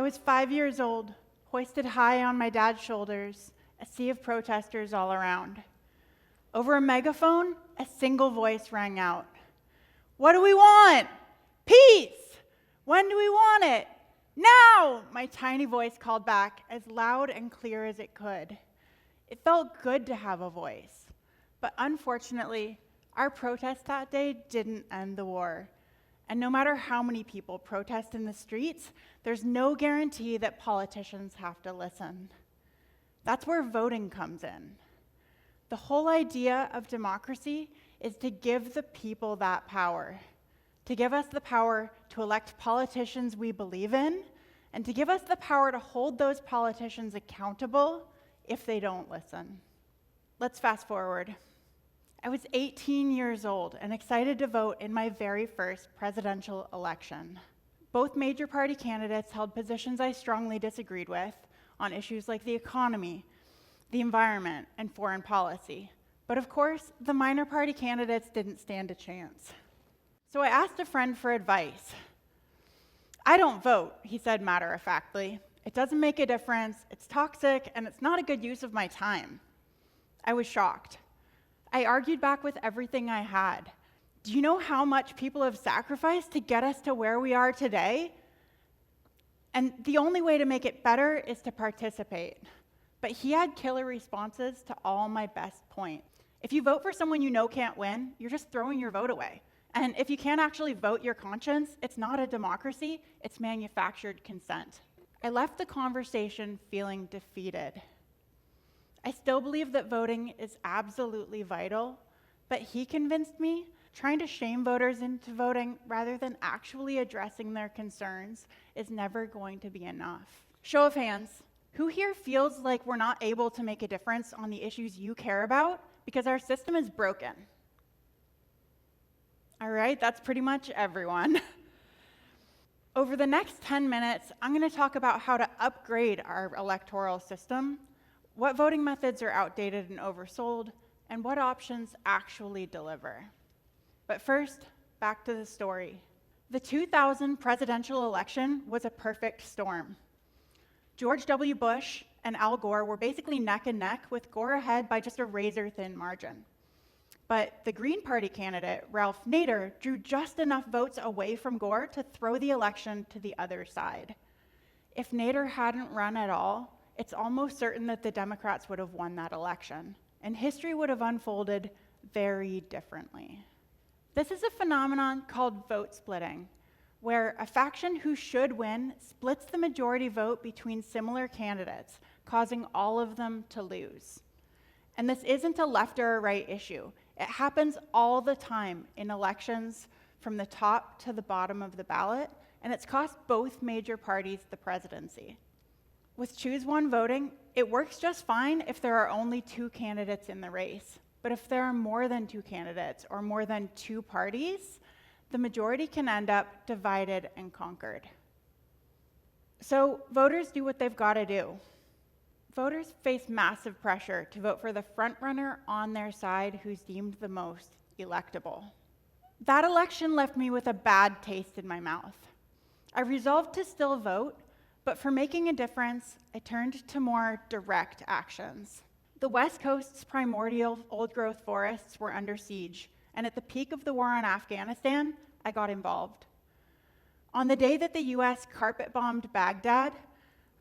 was 5 years old, hoisted high on my dad's shoulders, a sea of protesters all around. Over a megaphone, a single voice rang out. "What do we want? Peace! When do we want it? Now!" My tiny voice called back, as loud and clear as it could. It felt good to have a voice, but unfortunately, our protest that day didn't end the war. And no matter how many people protest in the streets, there's no guarantee that politicians have to listen. That's where voting comes in. The whole idea of democracy is to give the people that power, to give us the power to elect politicians we believe in, and to give us the power to hold those politicians accountable if they don't listen. Let's fast forward. I was 18 years old and excited to vote in my very first presidential election. Both major party candidates held positions I strongly disagreed with on issues like the economy, the environment, and foreign policy. But of course, the minor party candidates didn't stand a chance. So I asked a friend for advice. "I don't vote," he said matter-of-factly. "It doesn't make a difference, it's toxic, and it's not a good use of my time." I was shocked. I argued back with everything I had. "Do you know how much people have sacrificed to get us to where we are today? And the only way to make it better is to participate." But he had killer responses to all my best points. If you vote for someone you know can't win, you're just throwing your vote away. And if you can't actually vote your conscience, it's not a democracy, it's manufactured consent. I left the conversation feeling defeated. I still believe that voting is absolutely vital, but he convinced me trying to shame voters into voting rather than actually addressing their concerns is never going to be enough. Show of hands, who here feels like we're not able to make a difference on the issues you care about because our system is broken? All right, that's pretty much everyone. Over the next 10 minutes, I'm going to talk about how to upgrade our electoral system, what voting methods are outdated and oversold, and what options actually deliver. But first, back to the story. The 2000 presidential election was a perfect storm. George W. Bush and Al Gore were basically neck and neck, with Gore ahead by just a razor-thin margin. But the Green Party candidate, Ralph Nader, drew just enough votes away from Gore to throw the election to the other side. If Nader hadn't run at all, it's almost certain that the Democrats would have won that election, and history would have unfolded very differently. This is a phenomenon called vote splitting, where a faction who should win splits the majority vote between similar candidates, causing all of them to lose. And this isn't a left or a right issue. It happens all the time in elections from the top to the bottom of the ballot, and it's cost both major parties the presidency. With choose one voting, it works just fine if there are only two candidates in the race. But if there are more than two candidates or more than two parties, the majority can end up divided and conquered. So voters do what they've got to do. Voters face massive pressure to vote for the frontrunner on their side who's deemed the most electable. That election left me with a bad taste in my mouth. I resolved to still vote, but for making a difference, I turned to more direct actions. The West Coast's primordial old-growth forests were under siege, and at the peak of the war on Afghanistan, I got involved. On the day that the US carpet-bombed Baghdad,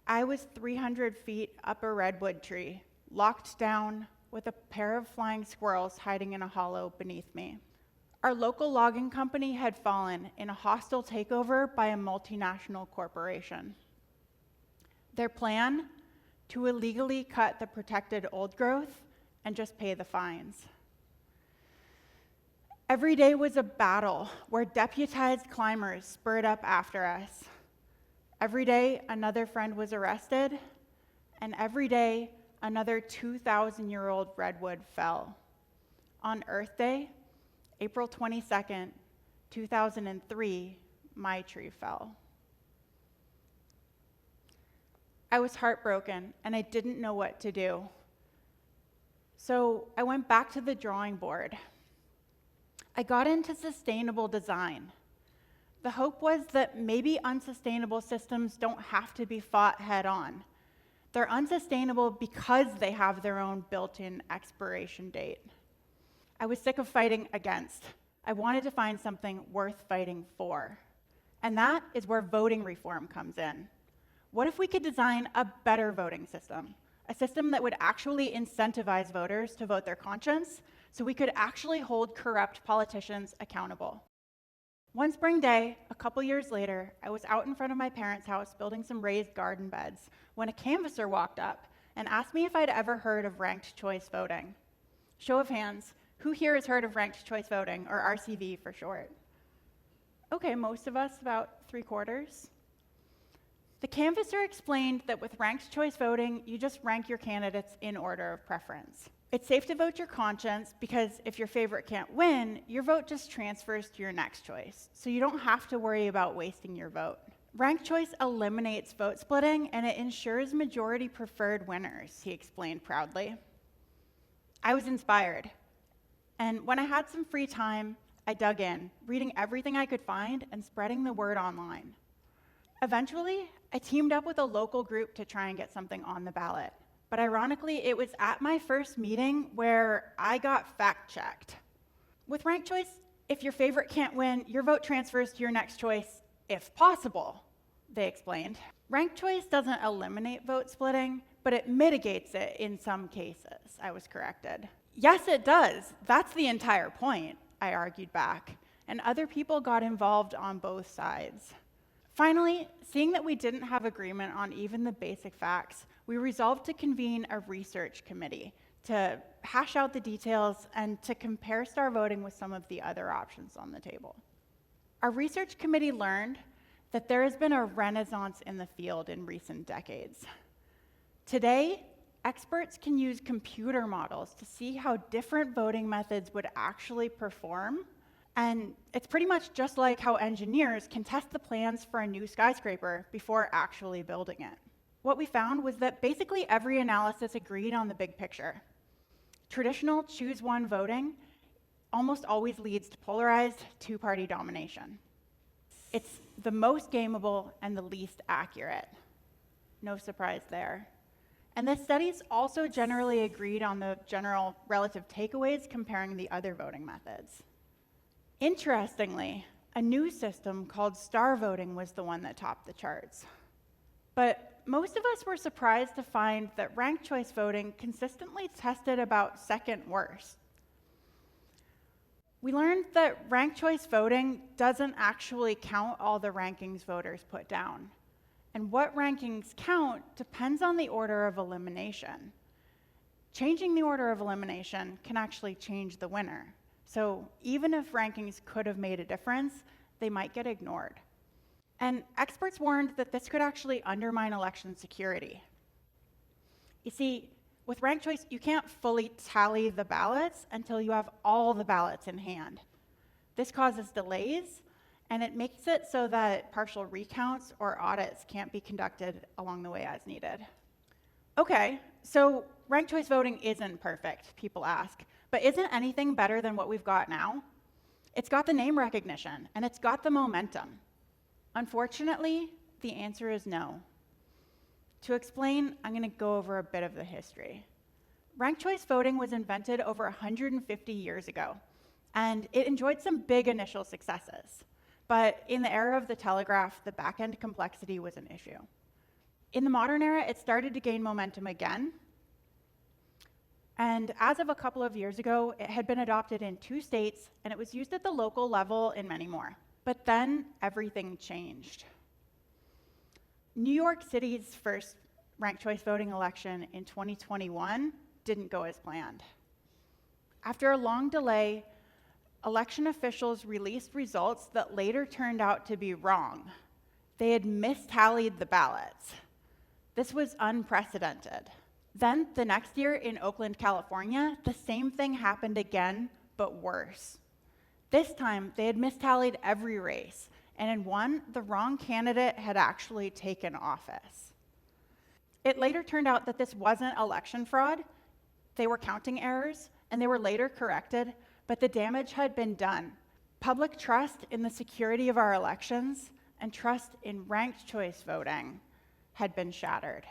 I was 300 feet up a redwood tree, locked down with a pair of flying squirrels hiding in a hollow beneath me. Our local logging company had fallen in a hostile takeover by a multinational corporation. Their plan? To illegally cut the protected old growth and just pay the fines. Every day was a battle where deputized climbers spurred up after us. Every day, another friend was arrested, and every day, another 2,000-year-old redwood fell. On Earth Day, April 22nd, 2003, my tree fell. I was heartbroken, and I didn't know what to do. So I went back to the drawing board. I got into sustainable design. The hope was that maybe unsustainable systems don't have to be fought head-on. They're unsustainable because they have their own built-in expiration date. I was sick of fighting against. I wanted to find something worth fighting for. And that is where voting reform comes in. What if we could design a better voting system? A system that would actually incentivize voters to vote their conscience, so we could actually hold corrupt politicians accountable. One spring day, a couple years later, I was out in front of my parents' house building some raised garden beds when a canvasser walked up and asked me if I'd ever heard of ranked choice voting. Show of hands, who here has heard of ranked choice voting, or RCV for short? Okay, most of us, about 3/4. The canvasser explained that with ranked choice voting, you just rank your candidates in order of preference. It's safe to vote your conscience because if your favorite can't win, your vote just transfers to your next choice, so you don't have to worry about wasting your vote. Ranked choice eliminates vote splitting and it ensures majority preferred winners, he explained proudly. I was inspired, and when I had some free time, I dug in, reading everything I could find and spreading the word online. Eventually, I teamed up with a local group to try and get something on the ballot. But ironically, it was at my first meeting where I got fact-checked. With ranked choice, if your favorite can't win, your vote transfers to your next choice, if possible, they explained. Ranked choice doesn't eliminate vote splitting, but it mitigates it in some cases, I was corrected. Yes, it does. That's the entire point, I argued back, and other people got involved on both sides. Finally, seeing that we didn't have agreement on even the basic facts, we resolved to convene a research committee to hash out the details and to compare star voting with some of the other options on the table. Our research committee learned that there has been a renaissance in the field in recent decades. Today, experts can use computer models to see how different voting methods would actually perform. And it's pretty much just like how engineers can test the plans for a new skyscraper before actually building it. What we found was that basically every analysis agreed on the big picture. Traditional choose one voting almost always leads to polarized two-party domination. It's the most gameable and the least accurate. No surprise there. And the studies also generally agreed on the general relative takeaways comparing the other voting methods. Interestingly, a new system called star voting was the one that topped the charts. But most of us were surprised to find that ranked choice voting consistently tested about second worst. We learned that ranked choice voting doesn't actually count all the rankings voters put down. And what rankings count depends on the order of elimination. Changing the order of elimination can actually change the winner. So even if rankings could have made a difference, they might get ignored. And experts warned that this could actually undermine election security. You see, with ranked choice, you can't fully tally the ballots until you have all the ballots in hand. This causes delays, and it makes it so that partial recounts or audits can't be conducted along the way as needed. Okay, so ranked choice voting isn't perfect, people ask. But isn't anything better than what we've got now? It's got the name recognition, and it's got the momentum. Unfortunately, the answer is no. To explain, I'm going to go over a bit of the history. Ranked choice voting was invented over 150 years ago, and it enjoyed some big initial successes. But in the era of the telegraph, the back-end complexity was an issue. In the modern era, it started to gain momentum again. And as of a couple of years ago, it had been adopted in 2 states, and it was used at the local level in many more. But then everything changed. New York City's first ranked choice voting election in 2021 didn't go as planned. After a long delay, election officials released results that later turned out to be wrong. They had mistallied the ballots. This was unprecedented. Then, the next year in Oakland, California, the same thing happened again, but worse. This time, they had mistallied every race, and in one, the wrong candidate had actually taken office. It later turned out that this wasn't election fraud. They were counting errors, and they were later corrected, but the damage had been done. Public trust in the security of our elections and trust in ranked choice voting had been shattered.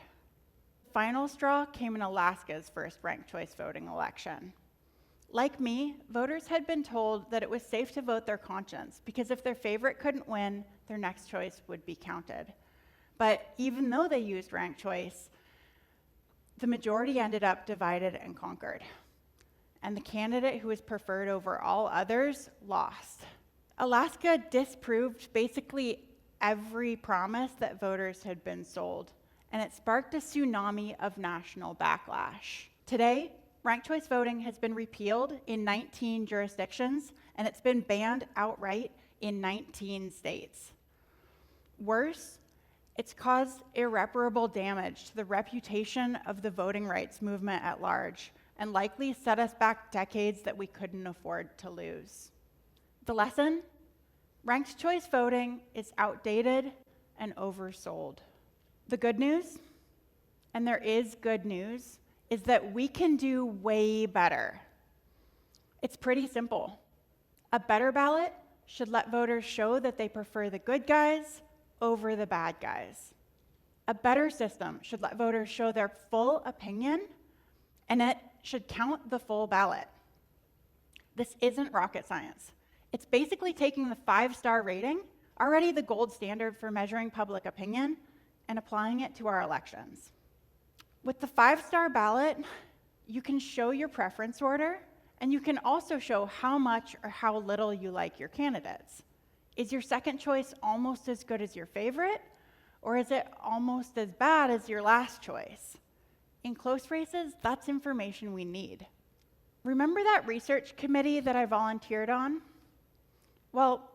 The final straw came in Alaska's first ranked choice voting election. Like me, voters had been told that it was safe to vote their conscience because if their favorite couldn't win, their next choice would be counted. But even though they used ranked choice, the majority ended up divided and conquered. And the candidate who was preferred over all others lost. Alaska disproved basically every promise that voters had been sold, and it sparked a tsunami of national backlash. Today, ranked choice voting has been repealed in 19 jurisdictions, and it's been banned outright in 19 states. Worse, it's caused irreparable damage to the reputation of the voting rights movement at large, and likely set us back decades that we couldn't afford to lose. The lesson? Ranked choice voting is outdated and oversold. The good news, and there is good news, is that we can do way better. It's pretty simple. A better ballot should let voters show that they prefer the good guys over the bad guys. A better system should let voters show their full opinion, and it should count the full ballot. This isn't rocket science. It's basically taking the 5-star rating, already the gold standard for measuring public opinion, and applying it to our elections. With the 5-star ballot, you can show your preference order, and you can also show how much or how little you like your candidates. Is your second choice almost as good as your favorite, or is it almost as bad as your last choice? In close races, that's information we need. Remember that research committee that I volunteered on? Well,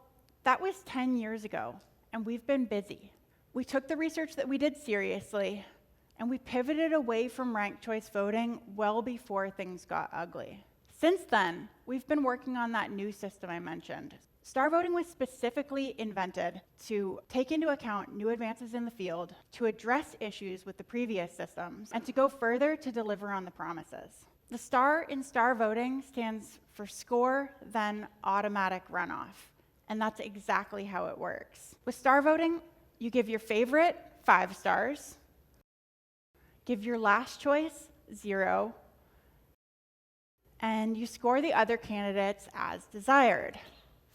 that was 10 years ago, and we've been busy. We took the research that we did seriously, and we pivoted away from ranked choice voting well before things got ugly. Since then, we've been working on that new system I mentioned. Star voting was specifically invented to take into account new advances in the field, to address issues with the previous systems, and to go further to deliver on the promises. The star in star voting stands for score, then automatic runoff, and that's exactly how it works. With star voting, you give your favorite 5 stars, give your last choice 0, and you score the other candidates as desired.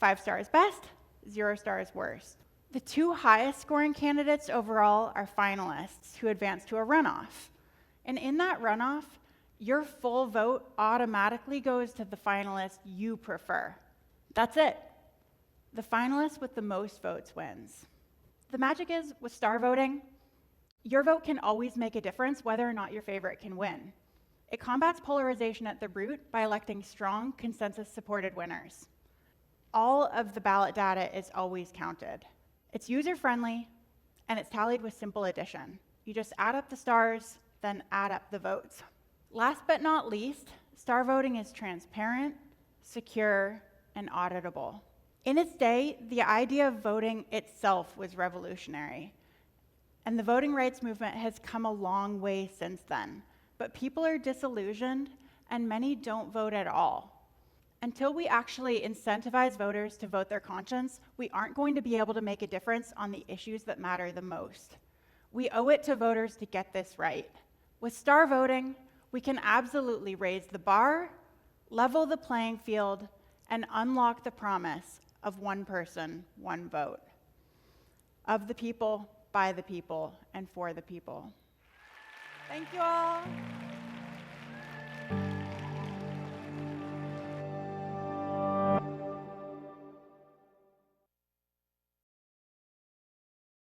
5 stars best, 0 stars worst. The 2 highest scoring candidates overall are finalists who advance to a runoff. And in that runoff, your full vote automatically goes to the finalist you prefer. That's it. The finalist with the most votes wins. The magic is, with star voting, your vote can always make a difference whether or not your favorite can win. It combats polarization at the root by electing strong, consensus-supported winners. All of the ballot data is always counted. It's user-friendly, and it's tallied with simple addition. You just add up the stars, then add up the votes. Last but not least, star voting is transparent, secure, and auditable. In its day, the idea of voting itself was revolutionary, and the voting rights movement has come a long way since then. But people are disillusioned, and many don't vote at all. Until we actually incentivize voters to vote their conscience, we aren't going to be able to make a difference on the issues that matter the most. We owe it to voters to get this right. With star voting, we can absolutely raise the bar, level the playing field, and unlock the promise of one person, one vote. Of the people, by the people, and for the people. Thank you all.